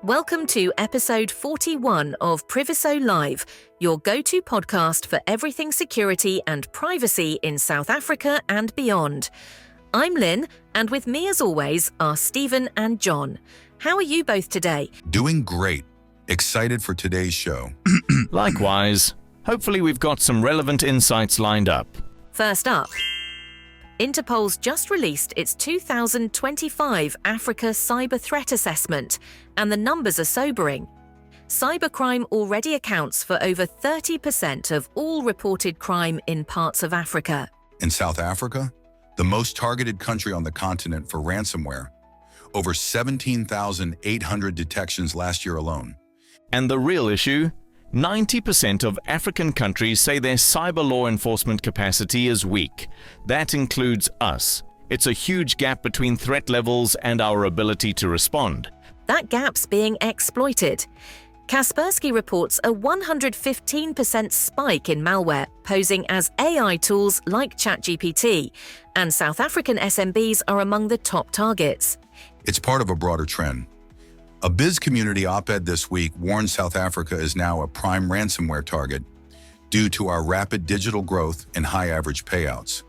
Welcome to episode 41 of Priviso Live, your go-to podcast for everything security and privacy in South Africa and beyond. I'm Lynn, and with me as always are Stephen and John. How are you both today? Doing great. Excited for today's show. Likewise. Hopefully we've got some relevant insights lined up. First up, Interpol's just released its 2025 Africa Cyber Threat Assessment, and the numbers are sobering. Cybercrime already accounts for over 30% of all reported crime in parts of Africa. In South Africa, the most targeted country on the continent for ransomware, over 17,800 detections last year alone. And the real issue? 90% of African countries say their cyber law enforcement capacity is weak. That includes us. It's a huge gap between threat levels and our ability to respond. That gap's being exploited. Kaspersky reports a 115% spike in malware posing as AI tools like ChatGPT, and South African SMBs are among the top targets. It's part of a broader trend. A biz community op-ed this week warned South Africa is now a prime ransomware target due to our rapid digital growth and high average payouts.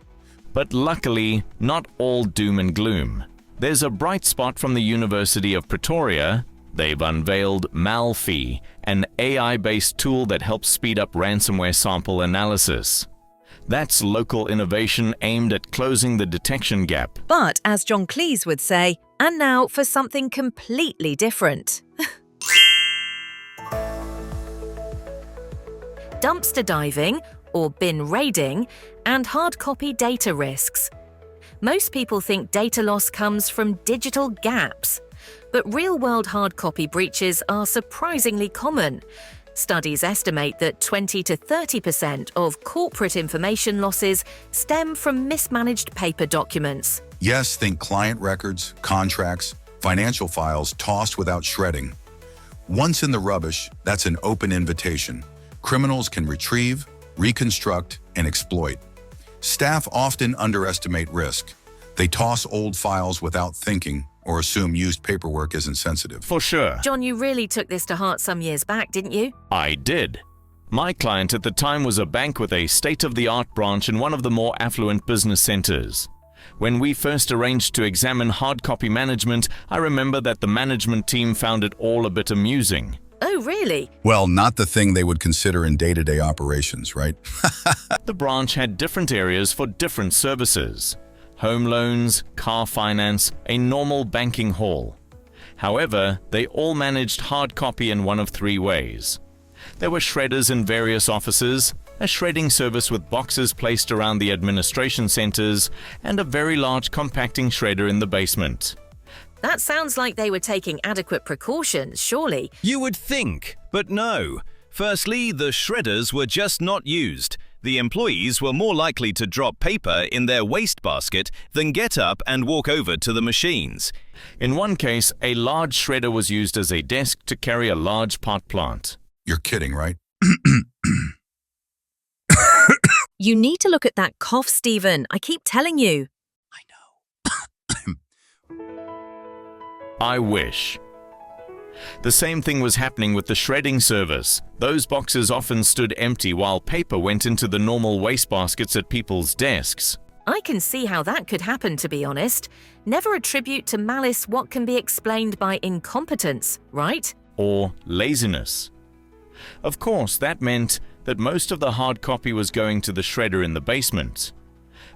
But luckily, not all doom and gloom. There's a bright spot from the University of Pretoria. They've unveiled Malfi, an AI-based tool that helps speed up ransomware sample analysis. That's local innovation aimed at closing the detection gap. But, as John Cleese would say, and now for something completely different. Dumpster diving, or bin raiding, and hard copy data risks. Most people think data loss comes from digital gaps, but real-world hard copy breaches are surprisingly common. Studies estimate that 20 to 30% of corporate information losses stem from mismanaged paper documents. Yes, think client records, contracts, financial files tossed without shredding. Once in the rubbish, that's an open invitation. Criminals can retrieve, reconstruct, and exploit. Staff often underestimate risk. They toss old files without thinking or assume used paperwork isn't sensitive. For sure. John, you really took this to heart some years back, didn't you? I did. My client at the time was a bank with a state-of-the-art branch in one of the more affluent business centers. When we first arranged to examine hard copy management, I remember that the management team found it all a bit amusing. Oh, really? Well, not the thing they would consider in day-to-day operations, right? The branch had different areas for different services. Home loans, car finance, a normal banking hall. However, they all managed hard copy in one of three ways. There were shredders in various offices, a shredding service with boxes placed around the administration centers, and a very large compacting shredder in the basement. That sounds like they were taking adequate precautions, surely. You would think, but no. Firstly, the shredders were just not used. The employees were more likely to drop paper in their wastebasket than get up and walk over to the machines. In one case, a large shredder was used as a desk to carry a large pot plant. You're kidding, right? You need to look at that cough, Stephen. I keep telling you. I wish. The same thing was happening with the shredding service. Those boxes often stood empty while paper went into the normal wastebaskets at people's desks. I can see how that could happen, to be honest. Never attribute to malice what can be explained by incompetence, right? Or laziness. Of course, that meant that most of the hard copy was going to the shredder in the basement.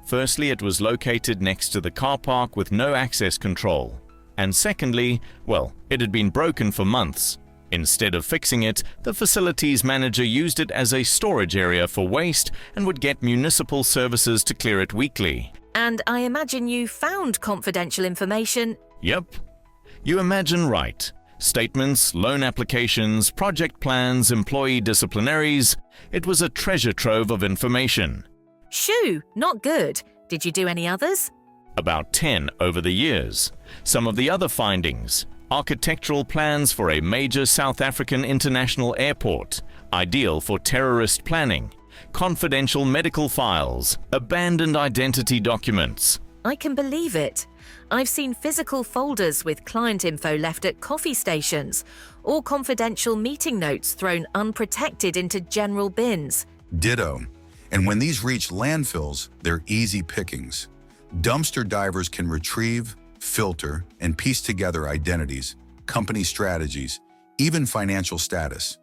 Firstly, it was located next to the car park with no access control. And secondly, well, it had been broken for months. Instead of fixing it, the facilities manager used it as a storage area for waste and would get municipal services to clear it weekly. And I imagine you found confidential information. Yep. You imagine right. Statements, loan applications, project plans, employee disciplinaries. It was a treasure trove of information. Shoo, not good. Did you do any others? About 10 over the years. Some of the other findings: architectural plans for a major South African international airport, ideal for terrorist planning, confidential medical files, abandoned identity documents, I can believe it. I've seen physical folders with client info left at coffee stations, or confidential meeting notes thrown unprotected into general bins. Ditto. And when these reach landfills, they're easy pickings. Dumpster divers can retrieve, filter, and piece together identities, company strategies, even financial status.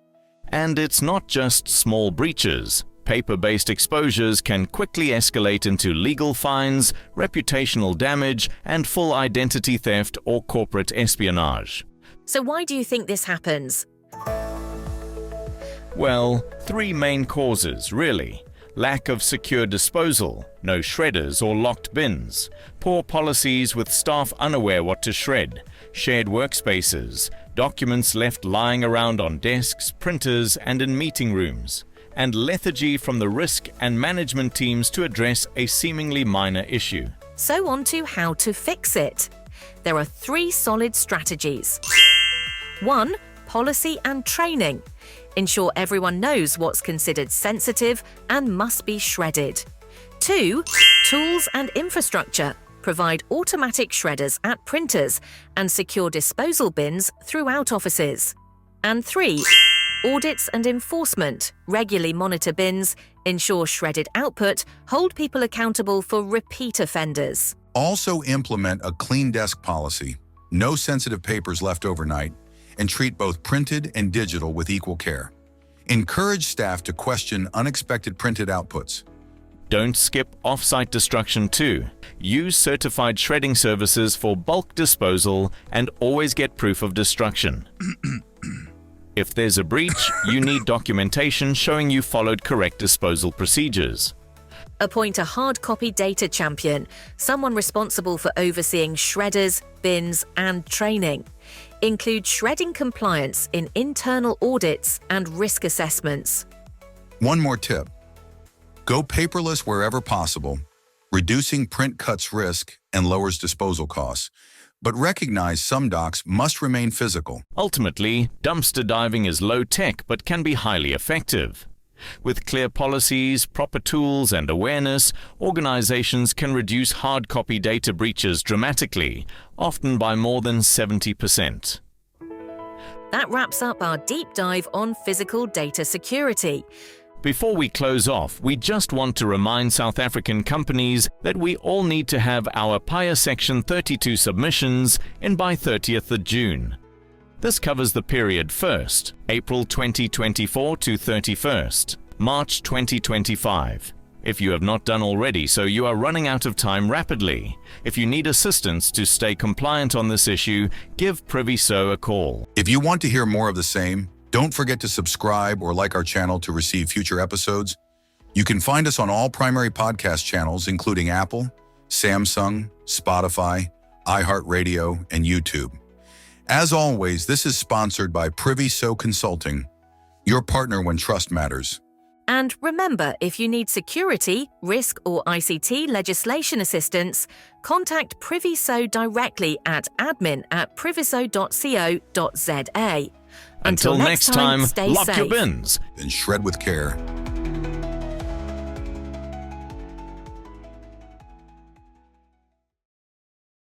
And it's not just small breaches. Paper-based exposures can quickly escalate into legal fines, reputational damage, and full identity theft or corporate espionage. So why do you think this happens? Well, three main causes, really. Lack of secure disposal, no shredders or locked bins, poor policies with staff unaware what to shred, shared workspaces, documents left lying around on desks, printers, and in meeting rooms, and lethargy from the risk and management teams to address a seemingly minor issue. So on to how to fix it. There are 3 solid strategies. 1. Policy and training. Ensure everyone knows what's considered sensitive and must be shredded. 2. Tools and infrastructure. Provide automatic shredders at printers and secure disposal bins throughout offices. And 3. Audits and enforcement. Regularly monitor bins, ensure shredded output, hold people accountable for repeat offenders. Also implement a clean desk policy, no sensitive papers left overnight, and treat both printed and digital with equal care. Encourage staff to question unexpected printed outputs. Don't skip off-site destruction too. Use certified shredding services for bulk disposal and always get proof of destruction. If there's a breach, you need documentation showing you followed correct disposal procedures. Appoint a hard copy data champion, someone responsible for overseeing shredders, bins, and training. Include shredding compliance in internal audits and risk assessments. One more tip. Go paperless wherever possible. Reducing print cuts risk and lowers disposal costs. But recognize some docks must remain physical. Ultimately, dumpster diving is low-tech but can be highly effective. With clear policies, proper tools, and awareness, organizations can reduce hard copy data breaches dramatically, often by more than 70%. That wraps up our deep dive on physical data security. Before we close off, we just want to remind South African companies that we all need to have our PIA Section 32 submissions in by 30th of June. This covers the period 1st, April 2024 to 31st, March 2025. If you have not done already so, you are running out of time rapidly. If you need assistance to stay compliant on this issue, give Priviso a call. If you want to hear more of the same, don't forget to subscribe or like our channel to receive future episodes. You can find us on all primary podcast channels, including Apple, Samsung, Spotify, iHeartRadio, and YouTube. As always, this is sponsored by Priviso Consulting, your partner when trust matters. And remember, if you need security, risk, or ICT legislation assistance, contact Priviso directly at admin@priviso.co.za. Until next time, stay lock safe. your bins. Then shred with care.